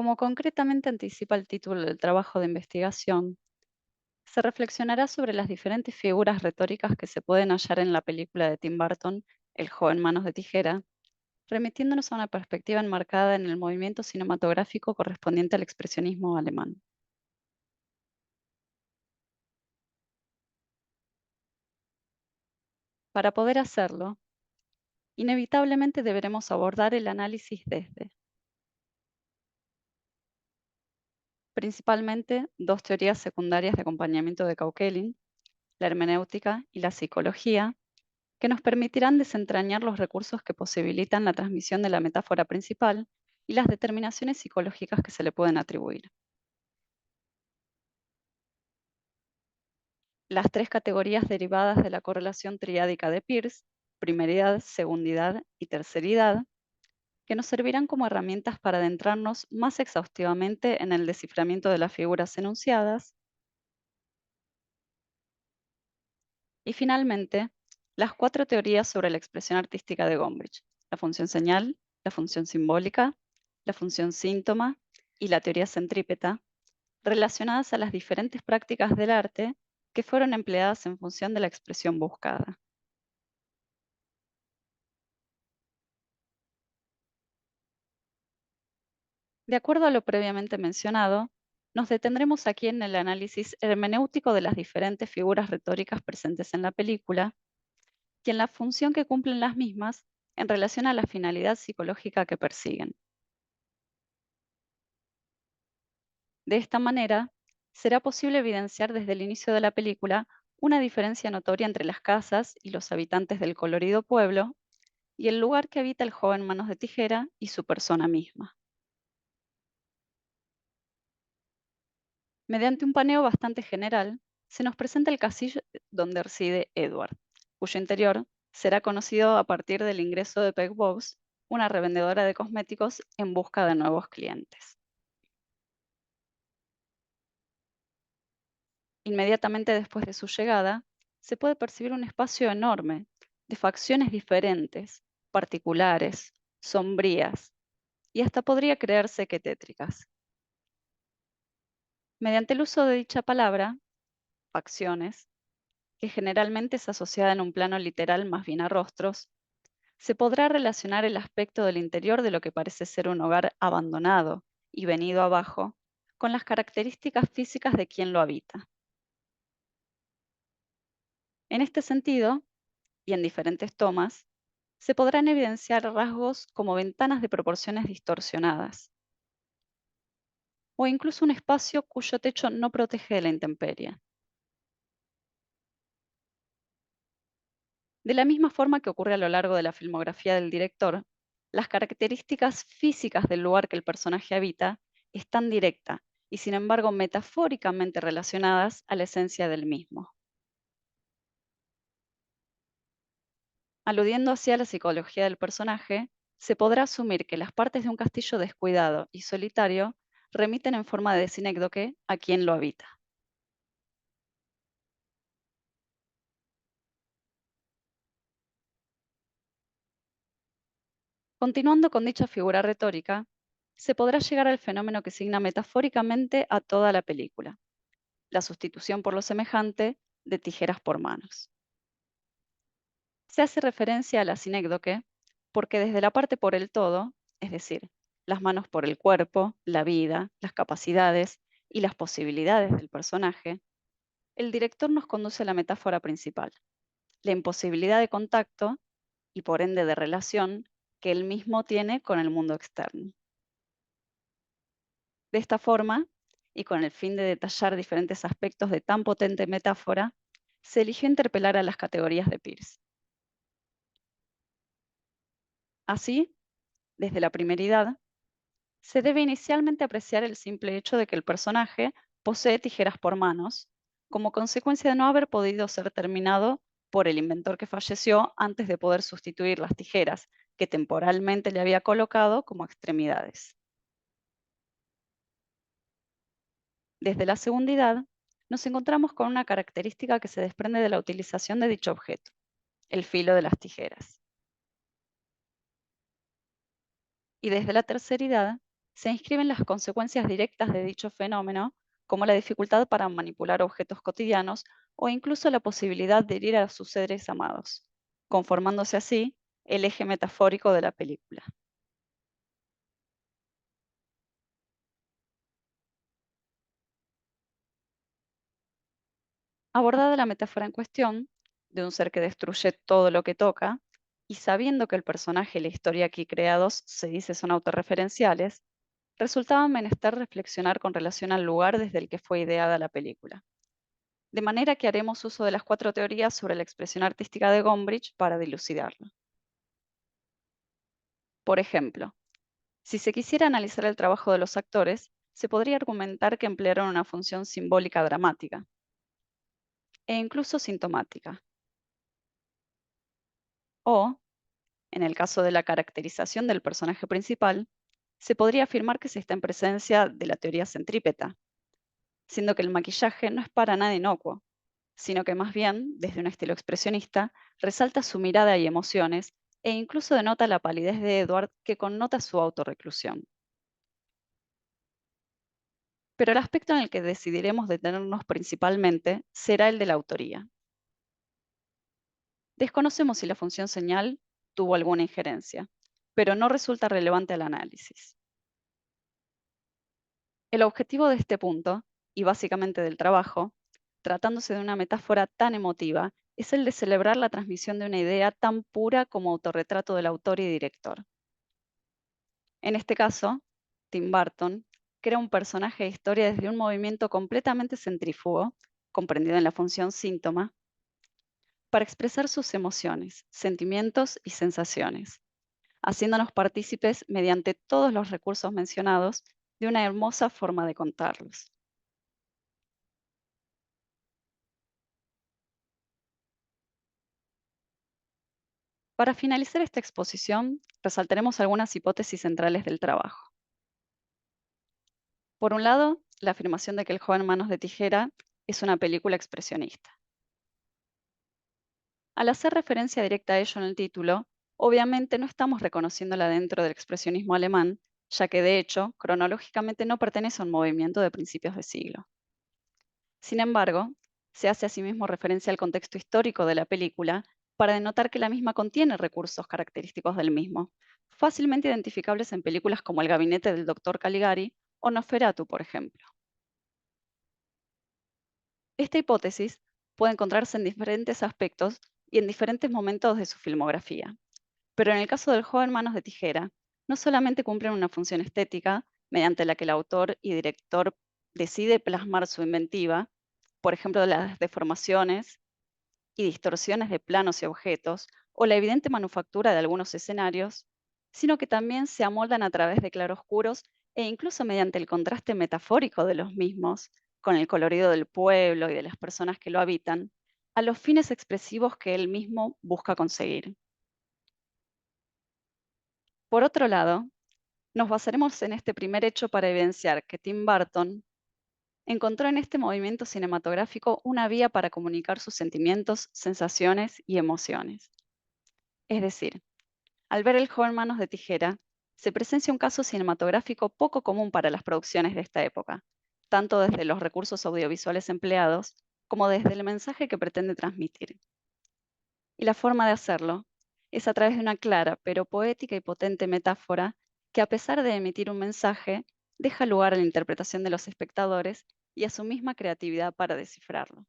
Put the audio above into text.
Como concretamente anticipa el título del trabajo de investigación, se reflexionará sobre las diferentes figuras retóricas que se pueden hallar en la película de Tim Burton, El joven manos de tijera, remitiéndonos a una perspectiva enmarcada en el movimiento cinematográfico correspondiente al expresionismo alemán. Para poder hacerlo, inevitablemente deberemos abordar el análisis desde, principalmente, dos teorías secundarias de acompañamiento de Kaukelin, la hermenéutica y la psicología, que nos permitirán desentrañar los recursos que posibilitan la transmisión de la metáfora principal y las determinaciones psicológicas que se le pueden atribuir. Las tres categorías derivadas de la correlación triádica de Peirce, primeridad, segundidad y terceridad, que nos servirán como herramientas para adentrarnos más exhaustivamente en el desciframiento de las figuras enunciadas. Y finalmente, las cuatro teorías sobre la expresión artística de Gombrich: la función señal, la función simbólica, la función síntoma y la teoría centrípeta, relacionadas a las diferentes prácticas del arte que fueron empleadas en función de la expresión buscada. De acuerdo a lo previamente mencionado, nos detendremos aquí en el análisis hermenéutico de las diferentes figuras retóricas presentes en la película y en la función que cumplen las mismas en relación a la finalidad psicológica que persiguen. De esta manera, será posible evidenciar desde el inicio de la película una diferencia notoria entre las casas y los habitantes del colorido pueblo y el lugar que habita el joven manos de tijera y su persona misma. Mediante un paneo bastante general, se nos presenta el castillo donde reside Edward, cuyo interior será conocido a partir del ingreso de Peg Boss, una revendedora de cosméticos en busca de nuevos clientes. Inmediatamente después de su llegada, se puede percibir un espacio enorme, de facciones diferentes, particulares, sombrías, y hasta podría creerse que tétricas. Mediante el uso de dicha palabra, facciones, que generalmente es asociada en un plano literal más bien a rostros, se podrá relacionar el aspecto del interior de lo que parece ser un hogar abandonado y venido abajo con las características físicas de quien lo habita. En este sentido, y en diferentes tomas, se podrán evidenciar rasgos como ventanas de proporciones distorsionadas o incluso un espacio cuyo techo no protege de la intemperie. De la misma forma que ocurre a lo largo de la filmografía del director, las características físicas del lugar que el personaje habita están directa y sin embargo metafóricamente relacionadas a la esencia del mismo. Aludiendo hacia la psicología del personaje, se podrá asumir que las partes de un castillo descuidado y solitario remiten en forma de sinécdoque a quien lo habita. Continuando con dicha figura retórica, se podrá llegar al fenómeno que signa metafóricamente a toda la película: la sustitución por lo semejante de tijeras por manos. Se hace referencia a la sinécdoque porque desde la parte por el todo, es decir, las manos por el cuerpo, la vida, las capacidades y las posibilidades del personaje, el director nos conduce a la metáfora principal: la imposibilidad de contacto y por ende de relación que él mismo tiene con el mundo externo. De esta forma, y con el fin de detallar diferentes aspectos de tan potente metáfora, se eligió interpelar a las categorías de Peirce. Así, desde la primeridad, se debe inicialmente apreciar el simple hecho de que el personaje posee tijeras por manos, como consecuencia de no haber podido ser terminado por el inventor que falleció antes de poder sustituir las tijeras que temporalmente le había colocado como extremidades. Desde la segundidad, nos encontramos con una característica que se desprende de la utilización de dicho objeto: el filo de las tijeras. Y desde la terceridad, se inscriben las consecuencias directas de dicho fenómeno, como la dificultad para manipular objetos cotidianos o incluso la posibilidad de herir a sus seres amados, conformándose así el eje metafórico de la película. Abordada la metáfora en cuestión, de un ser que destruye todo lo que toca, y sabiendo que el personaje y la historia aquí creados se dice son autorreferenciales, resultaba menester reflexionar con relación al lugar desde el que fue ideada la película. De manera que haremos uso de las cuatro teorías sobre la expresión artística de Gombrich para dilucidarlo. Por ejemplo, si se quisiera analizar el trabajo de los actores, se podría argumentar que emplearon una función simbólica dramática e incluso sintomática. O, en el caso de la caracterización del personaje principal, se podría afirmar que se está en presencia de la teoría centrípeta, siendo que el maquillaje no es para nada inocuo, sino que más bien, desde un estilo expresionista, resalta su mirada y emociones e incluso denota la palidez de Edward que connota su autorreclusión. Pero el aspecto en el que decidiremos detenernos principalmente será el de la autoría. Desconocemos si la función señal tuvo alguna injerencia, pero no resulta relevante al análisis. El objetivo de este punto, y básicamente del trabajo, tratándose de una metáfora tan emotiva, es el de celebrar la transmisión de una idea tan pura como autorretrato del autor y director. En este caso, Tim Burton crea un personaje de historia desde un movimiento completamente centrífugo, comprendido en la función síntoma, para expresar sus emociones, sentimientos y sensaciones, haciéndonos partícipes mediante todos los recursos mencionados de una hermosa forma de contarlos. Para finalizar esta exposición, resaltaremos algunas hipótesis centrales del trabajo. Por un lado, la afirmación de que El joven manos de tijera es una película expresionista. Al hacer referencia directa a ello en el título, obviamente no estamos reconociéndola dentro del expresionismo alemán, ya que de hecho, cronológicamente no pertenece a un movimiento de principios de siglo. Sin embargo, se hace asimismo referencia al contexto histórico de la película para denotar que la misma contiene recursos característicos del mismo, fácilmente identificables en películas como El gabinete del Dr. Caligari o Nosferatu, por ejemplo. Esta hipótesis puede encontrarse en diferentes aspectos y en diferentes momentos de su filmografía, pero en el caso del joven Manos de Tijera, no solamente cumplen una función estética, mediante la que el autor y director decide plasmar su inventiva, por ejemplo, las deformaciones y distorsiones de planos y objetos, o la evidente manufactura de algunos escenarios, sino que también se amoldan a través de claroscuros e incluso mediante el contraste metafórico de los mismos, con el colorido del pueblo y de las personas que lo habitan, a los fines expresivos que él mismo busca conseguir. Por otro lado, nos basaremos en este primer hecho para evidenciar que Tim Burton encontró en este movimiento cinematográfico una vía para comunicar sus sentimientos, sensaciones y emociones. Es decir, al ver El joven manos de tijera, se presencia un caso cinematográfico poco común para las producciones de esta época, tanto desde los recursos audiovisuales empleados como desde el mensaje que pretende transmitir. Y la forma de hacerlo es a través de una clara pero poética y potente metáfora que, a pesar de emitir un mensaje, deja lugar a la interpretación de los espectadores y a su misma creatividad para descifrarlo.